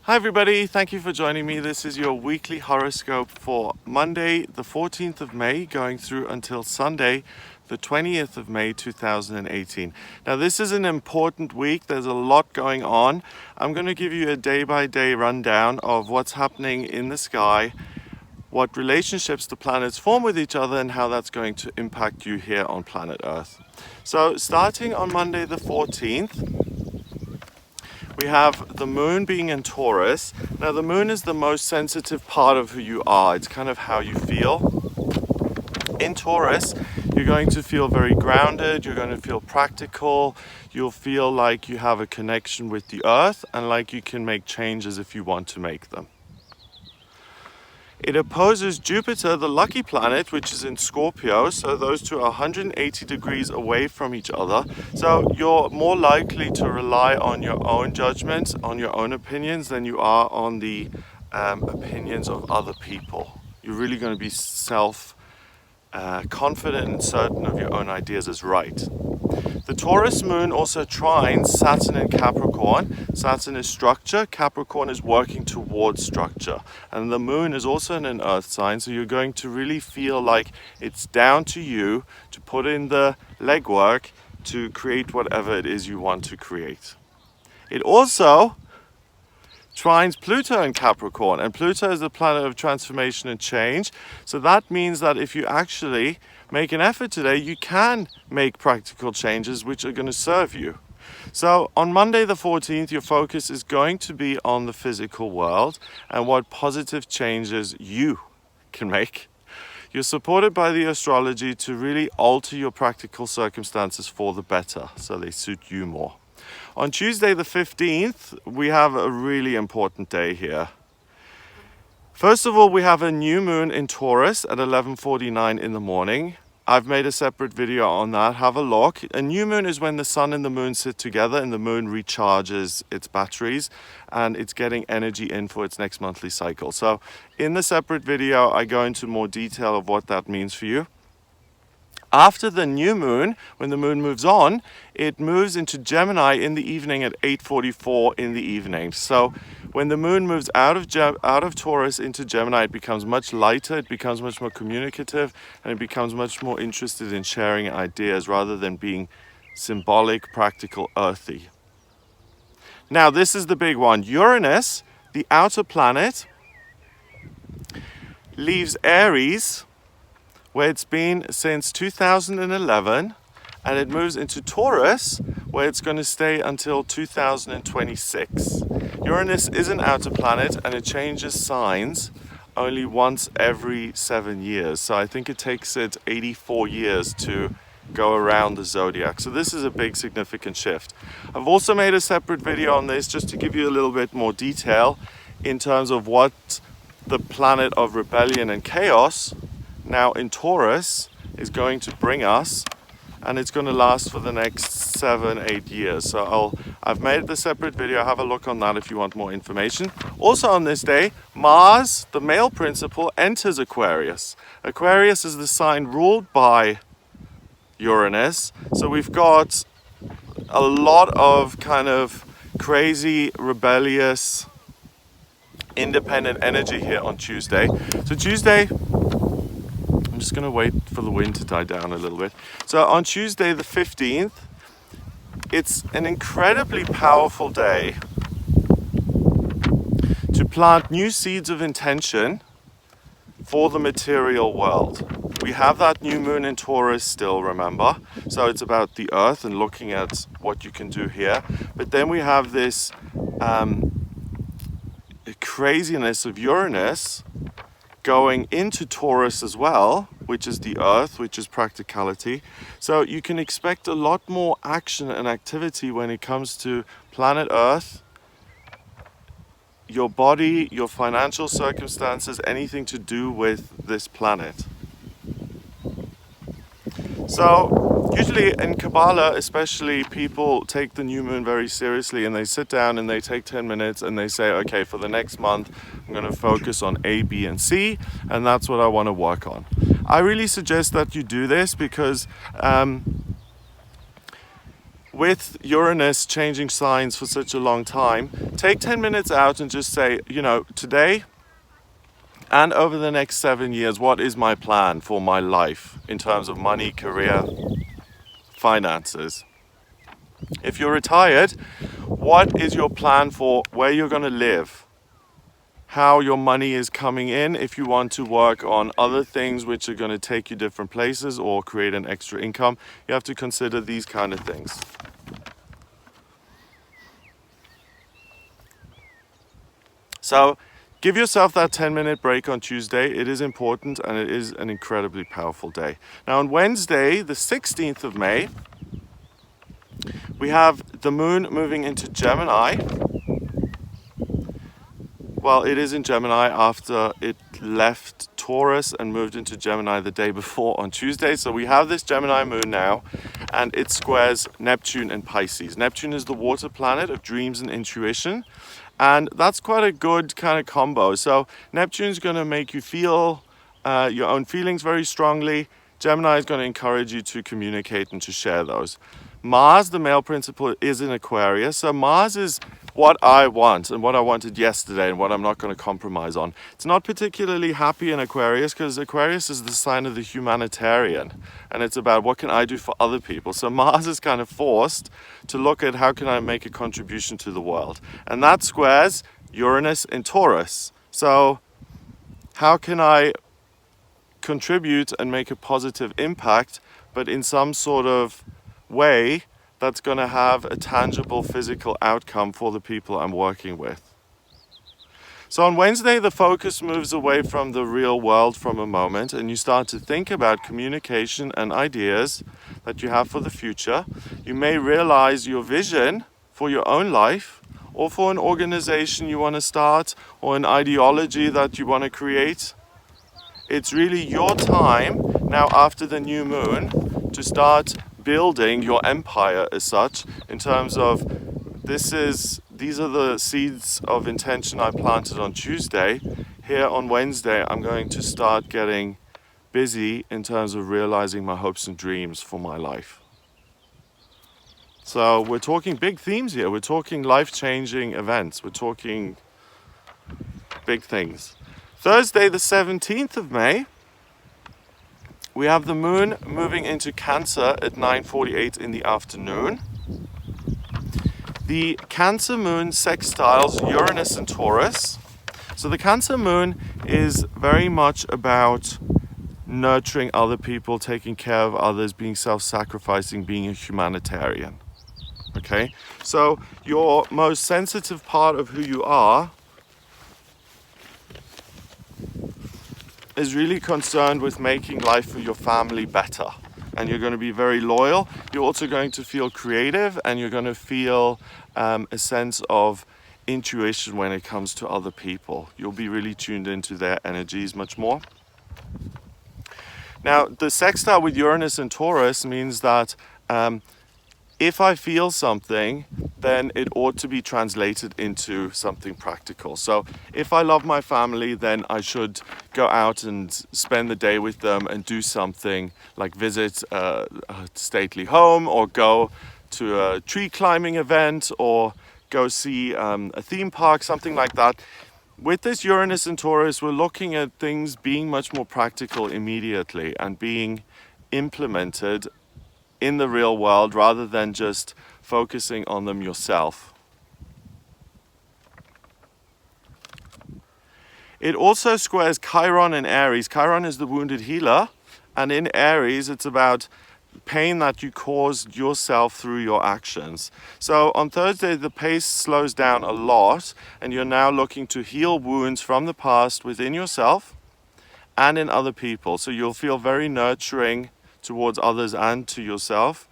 Hi everybody, thank you for joining me. This is your weekly horoscope for Monday the 14th of May going through until Sunday the 20th of May 2018. Now this is an important week, there's a lot going on. I'm going to give you a day-by-day rundown of what's happening in the sky, what relationships the planets form with each other and how that's going to impact you here on planet Earth. So starting on Monday the 14th, we have the moon being in Taurus. Now the moon is the most sensitive part of who you are. It's kind of how you feel. In Taurus, you're going to feel very grounded, you're going to feel practical, you'll feel like you have a connection with the earth and like you can make changes if you want to make them. It opposes Jupiter, the lucky planet, which is in Scorpio, so those two are 180 degrees away from each other. So you're more likely to rely on your own judgments, on your own opinions, than you are on the opinions of other people. You're really going to be confident and certain of your own ideas as right. The Taurus moon also trines Saturn in Capricorn. Saturn is structure, Capricorn is working towards structure. And the moon is also in an earth sign, so you're going to really feel like it's down to you to put in the legwork to create whatever it is you want to create. It also trines Pluto in Capricorn, and Pluto is the planet of transformation and change. So that means that if you actually make an effort today, you can make practical changes which are going to serve you. So on Monday the 14th, your focus is going to be on the physical world and what positive changes you can make. You're supported by the astrology to really alter your practical circumstances for the better, so they suit you more. On Tuesday the 15th, we have a really important day here. First of all, we have a new moon in Taurus at 11:49 in the morning. I've made a separate video on that, have a look. A new moon is when the sun and the moon sit together and the moon recharges its batteries and it's getting energy in for its next monthly cycle. So in the separate video, I go into more detail of what that means for you. After the new moon, when the moon moves on, it moves into Gemini in the evening at 8:44 in the evening. So when the moon moves out of Taurus into Gemini, it becomes much lighter, it becomes much more communicative, and it becomes much more interested in sharing ideas rather than being symbolic, practical, earthy. Now, this is the big one. Uranus, the outer planet, leaves Aries, where it's been since 2011, and it moves into Taurus, where it's going to stay until 2026. Uranus is an outer planet and it changes signs only once every 7 years. So I think it takes it 84 years to go around the zodiac. So this is a big significant shift. I've also made a separate video on this just to give you a little bit more detail in terms of what the planet of rebellion and chaos now in Taurus is going to bring us, and it's going to last for the next 7-8 years. So I've made the separate video, have a look on that if you want more information. Also on this day, Mars, the male principle, enters Aquarius. Aquarius is the sign ruled by Uranus. So we've got a lot of kind of crazy, rebellious, independent energy here on Tuesday. So Tuesday, I'm just going to wait for the wind to die down a little bit. So on Tuesday the 15th, it's an incredibly powerful day to plant new seeds of intention for the material world. We have that new moon in Taurus still, remember? So it's about the earth and looking at what you can do here. But then we have this craziness of Uranus going into Taurus as well, which is the earth, which is practicality. So you can expect a lot more action and activity when it comes to planet Earth, your body, your financial circumstances, anything to do with this planet. So usually in Kabbalah especially, people take the new moon very seriously and they sit down and they take 10 minutes and they say, okay, for the next month I'm going to focus on A, B and C, and that's what I want to work on. I really suggest that you do this because with Uranus changing signs for such a long time, take 10 minutes out and just say, today and over the next 7 years, what is my plan for my life in terms of money, career, finances? If you're retired, what is your plan for where you're going to live? How your money is coming in if you want to work on other things which are going to take you different places or create an extra income. You have to consider these kind of things. So give yourself that 10-minute break on Tuesday. It is important and it is an incredibly powerful day. Now on Wednesday, the 16th of May, we have the moon moving into Gemini. Well, it is in Gemini after it left Taurus and moved into Gemini the day before on Tuesday. So we have this Gemini moon now, and it squares Neptune and Pisces. Neptune is the water planet of dreams and intuition, and that's quite a good kind of combo. So Neptune's going to make you feel your own feelings very strongly. Gemini is going to encourage you to communicate and to share those. Mars, the male principle, is in Aquarius. So Mars is what I want and what I wanted yesterday and what I'm not going to compromise on. It's not particularly happy in Aquarius because Aquarius is the sign of the humanitarian, and it's about what can I do for other people. So Mars is kind of forced to look at how can I make a contribution to the world, and that squares Uranus in Taurus. So how can I contribute and make a positive impact, but in some sort of way that's going to have a tangible physical outcome for the people I'm working with. So on Wednesday, the focus moves away from the real world from a moment, and you start to think about communication and ideas that you have for the future. You may realize your vision for your own life, or for an organization you want to start, or an ideology that you want to create. It's really your time now after the new moon to start building your empire as such, in terms of these are the seeds of intention I planted on Tuesday. Here on Wednesday, I'm going to start getting busy in terms of realizing my hopes and dreams for my life. So we're talking big themes here. We're talking life-changing events. We're talking big things. Thursday, the 17th of May, we have the moon moving into Cancer at 9:48 in the afternoon. The Cancer moon sextiles Uranus and Taurus. So the Cancer moon is very much about nurturing other people, taking care of others, being self-sacrificing, being a humanitarian. Okay? So your most sensitive part of who you are is really concerned with making life for your family better, and you're going to be very loyal. You're also going to feel creative, and you're going to feel a sense of intuition when it comes to other people. You'll be really tuned into their energies much more. Now, the sextile with Uranus and Taurus means that if I feel something, then it ought to be translated into something practical. So if I love my family, then I should go out and spend the day with them and do something like visit a stately home, or go to a tree climbing event, or go see a theme park, something like that. With this Uranus and Taurus, we're looking at things being much more practical immediately and being implemented in the real world rather than just focusing on them yourself. It also squares Chiron in Aries. Chiron is the wounded healer, and in Aries it's about pain that you caused yourself through your actions. So on Thursday the pace slows down a lot, and you're now looking to heal wounds from the past within yourself and in other people. So you'll feel very nurturing towards others and to yourself,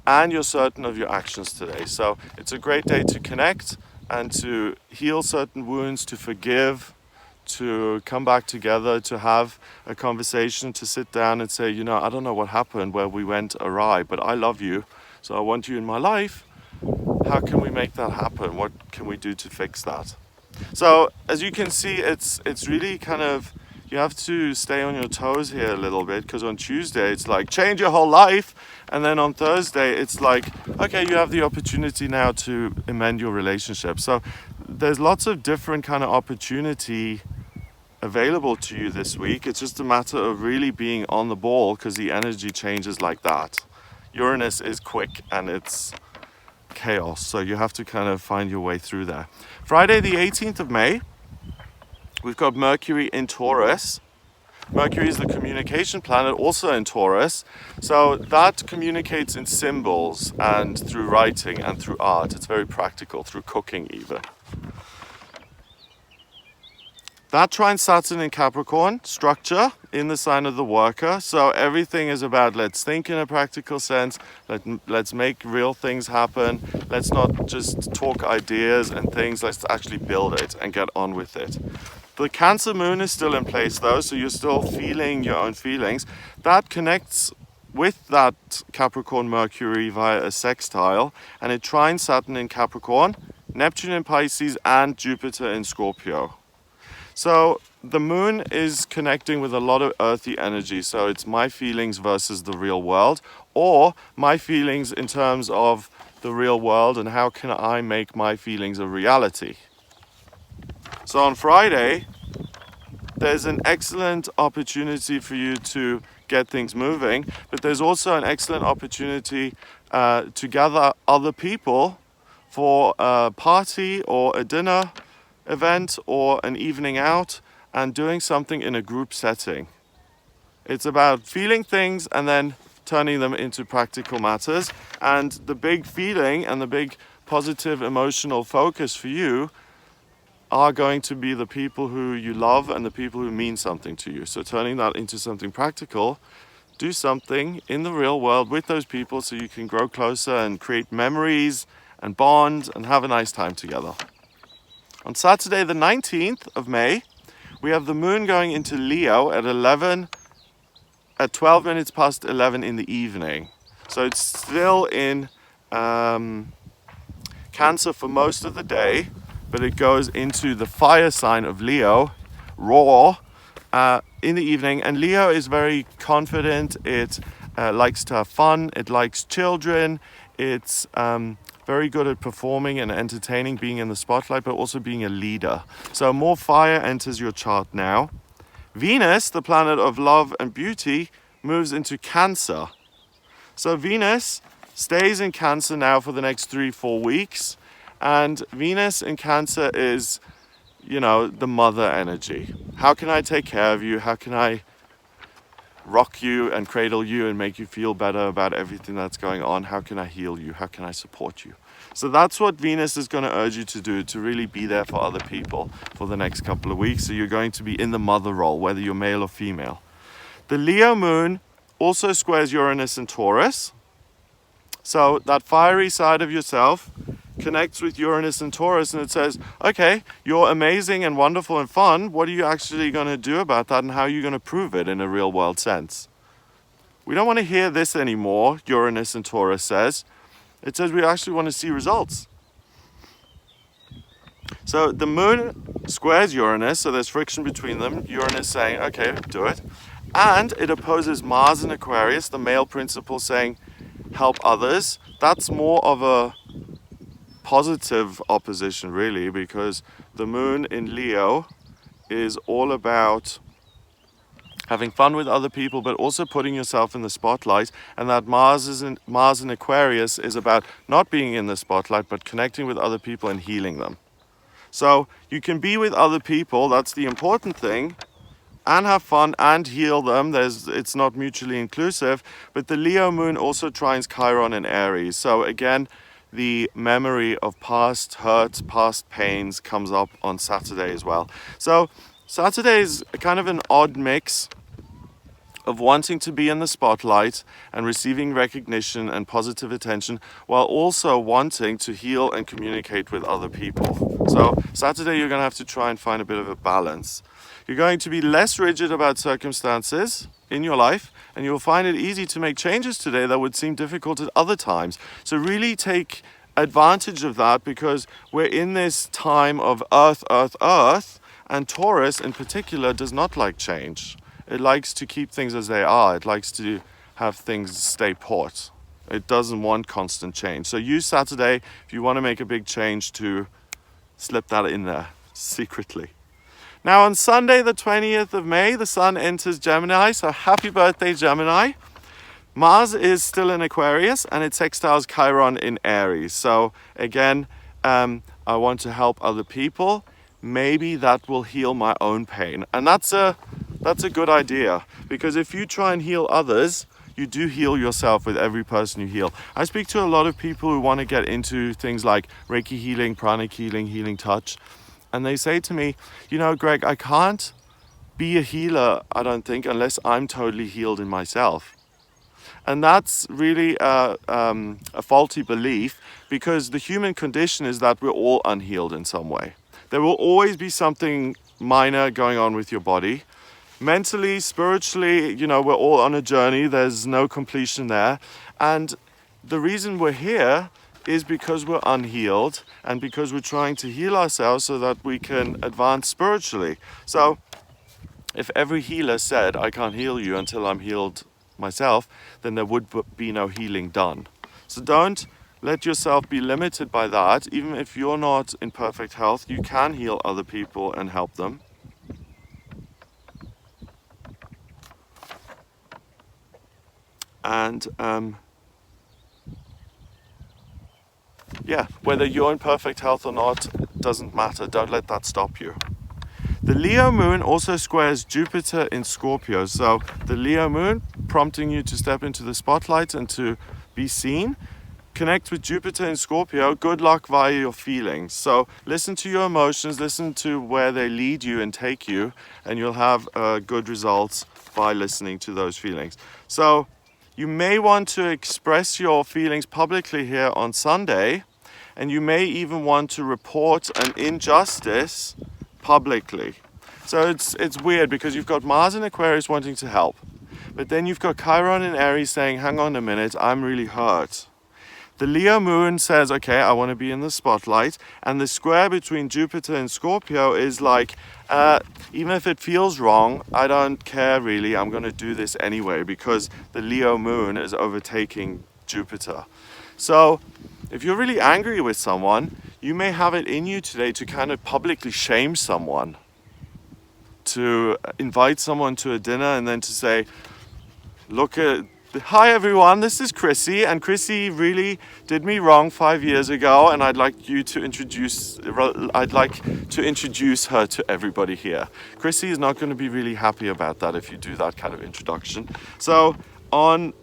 and you're certain of your actions today. So it's a great day to connect and to heal certain wounds, to forgive, to come back together, to have a conversation, to sit down and say, I don't know what happened where we went awry, but I love you, so I want you in my life. How can we make that happen? What can we do to fix that? So as you can see, it's really kind of, you have to stay on your toes here a little bit, because on Tuesday it's like change your whole life, and then on Thursday it's like, okay, you have the opportunity now to amend your relationship. So there's lots of different kind of opportunity available to you this week. It's just a matter of really being on the ball, because the energy changes like that. Uranus is quick and it's chaos, so you have to kind of find your way through there. Friday the 18th of May, we've got Mercury in Taurus. Mercury is the communication planet, also in Taurus. So that communicates in symbols and through writing and through art. It's very practical, through cooking even. That trines Saturn in Capricorn, structure in the sign of the worker. So everything is about, let's think in a practical sense, let's make real things happen. Let's not just talk ideas and things, let's actually build it and get on with it. The Cancer moon is still in place though, so you're still feeling your own feelings. That connects with that Capricorn Mercury via a sextile, and it trines Saturn in Capricorn, Neptune in Pisces, and Jupiter in Scorpio. So the moon is connecting with a lot of earthy energy. So it's my feelings versus the real world, or my feelings in terms of the real world and how can I make my feelings a reality. So on Friday, there's an excellent opportunity for you to get things moving, but there's also an excellent opportunity to gather other people for a party or a dinner event or an evening out and doing something in a group setting. It's about feeling things and then turning them into practical matters. And the big feeling and the big positive emotional focus for you are going to be the people who you love and the people who mean something to you. So turning that into something practical, do something in the real world with those people so you can grow closer and create memories and bond and have a nice time together. On Saturday the 19th of May, we have the moon going into Leo at 12 minutes past 11 in the evening. So it's still in Cancer for most of the day, but it goes into the fire sign of Leo, raw, in the evening. And Leo is very confident, it likes to have fun, it likes children, it's very good at performing and entertaining, being in the spotlight, but also being a leader. So more fire enters your chart now. Venus, the planet of love and beauty, moves into Cancer. So Venus stays in Cancer now for the next 3-4 weeks. And Venus in Cancer is, the mother energy. How can I take care of you? How can I rock you and cradle you and make you feel better about everything that's going on? How can I heal you? How can I support you? So that's what Venus is going to urge you to do, to really be there for other people for the next couple of weeks. So you're going to be in the mother role, whether you're male or female. The Leo moon also squares Uranus and Taurus. So that fiery side of yourself connects with Uranus and Taurus, and it says, okay, you're amazing and wonderful and fun. What are you actually going to do about that, and how are you going to prove it in a real world sense? We don't want to hear this anymore, Uranus and Taurus says. It says we actually want to see results. So the moon squares Uranus, so there's friction between them. Uranus saying, okay, do it. And it opposes Mars in Aquarius, the male principle, saying, help others. That's more of a positive opposition, really, because the moon in Leo is all about having fun with other people, but also putting yourself in the spotlight. And that Mars in Aquarius is about not being in the spotlight, but connecting with other people and healing them. So you can be with other people, that's the important thing, and have fun and heal them. It's not mutually inclusive, but the Leo moon also trines Chiron in Aries. So again, the memory of past hurts, past pains comes up on Saturday as well. So Saturday is kind of an odd mix of wanting to be in the spotlight and receiving recognition and positive attention, while also wanting to heal and communicate with other people. So Saturday you're going to have to try and find a bit of a balance. You're going to be less rigid about circumstances in your life, and you'll find it easy to make changes today that would seem difficult at other times. So really take advantage of that, because we're in this time of earth, And Taurus in particular does not like change. It likes to keep things as they are. It likes to have things stay put. It doesn't want constant change. So use Saturday if you want to make a big change to slip that in there secretly. Now on Sunday the 20th of May, the sun enters Gemini, so happy birthday Gemini. Mars is still in Aquarius and it sextiles Chiron in Aries. So again, I want to help other people. Maybe that will heal my own pain. And that's a good idea, because if you try and heal others, you do heal yourself with every person you heal. I speak to a lot of people who want to get into things like Reiki healing, pranic healing, healing touch. And they say to me, you know, Greg, I can't be a healer, I don't think, unless I'm totally healed in myself. And that's really a faulty belief, because the human condition is that we're all unhealed in some way. There will always be something minor going on with your body. Mentally, spiritually, you know, we're all on a journey. There's no completion there. And the reason we're here is because we're unhealed and because we're trying to heal ourselves so that we can advance spiritually. So if every healer said, I can't heal you until I'm healed myself, then there would be no healing done. So don't let yourself be limited by that. Even if you're not in perfect health, you can heal other people and help them. And yeah, whether you're in perfect health or not doesn't matter. Don't let that stop you. The Leo moon also squares Jupiter in Scorpio. So the Leo moon prompting you to step into the spotlight and to be seen. Connect with Jupiter in Scorpio, good luck via your feelings. So listen to your emotions, listen to where they lead you and take you, and you'll have good results by listening to those feelings. So you may want to express your feelings publicly here on Sunday, and you may even want to report an injustice publicly. So it's weird, because you've got Mars in Aquarius wanting to help, but then you've got Chiron in Aries saying, hang on a minute, I'm really hurt. The Leo moon says, okay, I want to be in the spotlight, and the square between Jupiter and Scorpio is like, even if it feels wrong, I don't care really, I'm going to do this anyway, because the Leo moon is overtaking Jupiter. So if you're really angry with someone, you may have it in you today to kind of publicly shame someone, to invite someone to a dinner and then to say, hi everyone, this is Chrissy, and Chrissy really did me wrong 5 years ago, and I'd like to introduce her to everybody here. Chrissy is not going to be really happy about that if you do that kind of introduction. So on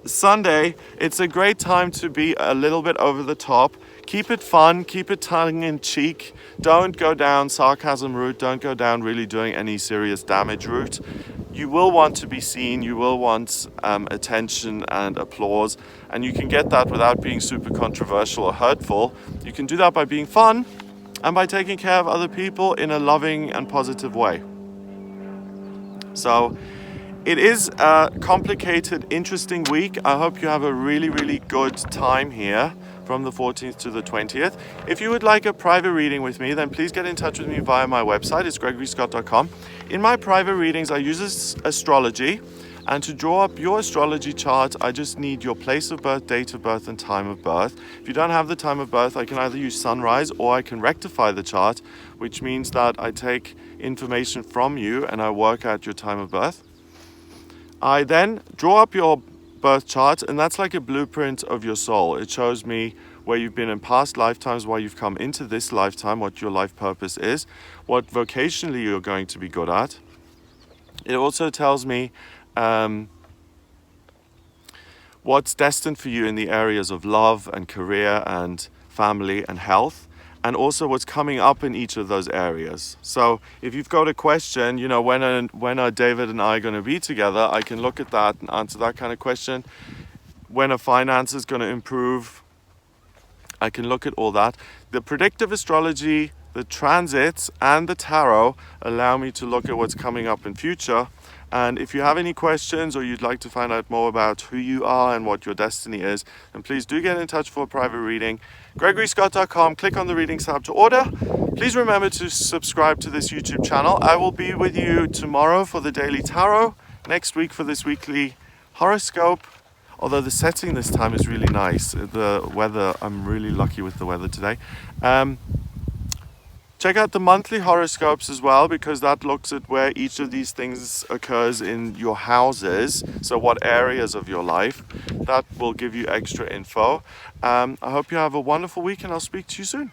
Sunday, it's a great time to be a little bit over the top. Keep it fun, keep it tongue in cheek. Don't go down sarcasm route, don't go down really doing any serious damage route. You will want to be seen, you will want attention and applause, and you can get that without being super controversial or hurtful. You can do that by being fun and by taking care of other people in a loving and positive way. So it is a complicated, interesting week. I hope you have a really, really good time here from the 14th to the 20th. If you would like a private reading with me, then please get in touch with me via my website. It's gregoryscott.com. In my private readings, I use astrology. And to draw up your astrology chart, I just need your place of birth, date of birth, and time of birth. If you don't have the time of birth, I can either use sunrise or I can rectify the chart, which means that I take information from you and I work out your time of birth. I then draw up your birth chart, and that's like a blueprint of your soul. It shows me where you've been in past lifetimes, why you've come into this lifetime, what your life purpose is, what vocationally you're going to be good at. It also tells me what's destined for you in the areas of love and career and family and health, and also what's coming up in each of those areas. So if you've got a question, you know, when are David and I going to be together, I can look at that and answer that kind of question. When are finances going to improve, I can look at all that. The predictive astrology the transits and the tarot allow me to look at what's coming up in future. And if you have any questions or you'd like to find out more about who you are and what your destiny is, then please do get in touch for a private reading. GregoryScott.com, click on the readings tab to order. Please remember to subscribe to this YouTube channel. I will be with you tomorrow for the Daily Tarot, next week for this weekly horoscope. Although the setting this time is really nice. The weather, I'm really lucky with the weather today. Check out the monthly horoscopes as well, because that looks at where each of these things occurs in your houses. So what areas of your life. That will give you extra info. I hope you have a wonderful week and I'll speak to you soon.